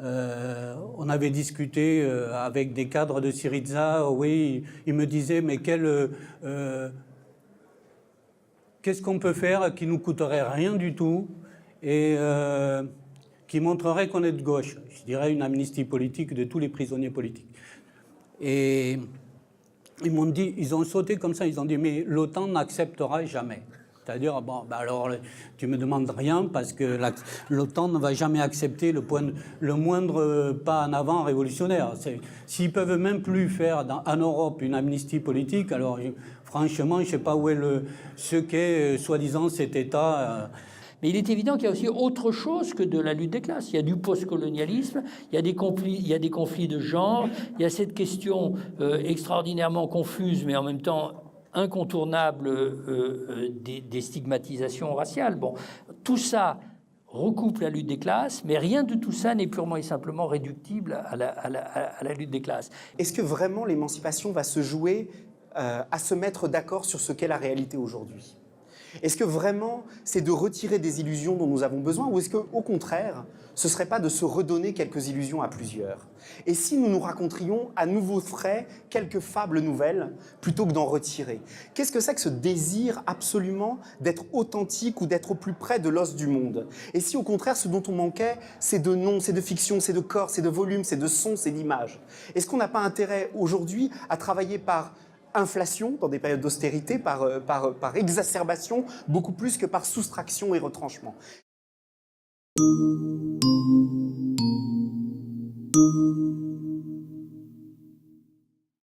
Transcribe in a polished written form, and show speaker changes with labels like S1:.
S1: On avait discuté avec des cadres de Syriza, oui, ils me disaient, mais qu'est-ce qu'on peut faire qui nous coûterait rien du tout et qui montrerait qu'on est de gauche? Je dirais une amnistie politique de tous les prisonniers politiques. Et ils m'ont dit, ils ont sauté comme ça, ils ont dit, mais l'OTAN n'acceptera jamais. C'est-à-dire, bon, bah alors, tu me demandes rien parce que l'OTAN ne va jamais accepter le moindre pas en avant révolutionnaire. S'ils peuvent même plus faire en Europe une amnistie politique, alors franchement, je ne sais pas où est ce qu'est soi-disant cet État.
S2: Mais il est évident qu'il y a aussi autre chose que de la lutte des classes. Il y a du postcolonialisme, il y a des conflits de genre, il y a cette question extraordinairement confuse, mais en même temps incontournable des stigmatisations raciales. Bon, tout ça recoupe la lutte des classes, mais rien de tout ça n'est purement et simplement réductible à la lutte des classes.
S3: Est-ce que vraiment l'émancipation va se jouer à se mettre d'accord sur ce qu'est la réalité aujourd'hui ? Est-ce que vraiment c'est de retirer des illusions dont nous avons besoin, ou est-ce qu'au contraire, ce ne serait pas de se redonner quelques illusions à plusieurs? Et si nous nous raconterions à nouveau frais quelques fables nouvelles, plutôt que d'en retirer? Qu'est-ce que c'est que ce désir absolument d'être authentique ou d'être au plus près de l'os du monde? Et si au contraire, ce dont on manquait, c'est de noms, c'est de fiction, c'est de corps, c'est de volume, c'est de son, c'est d'images? Est-ce qu'on n'a pas intérêt aujourd'hui à travailler par inflation, dans des périodes d'austérité, par exacerbation, beaucoup plus que par soustraction et retranchement?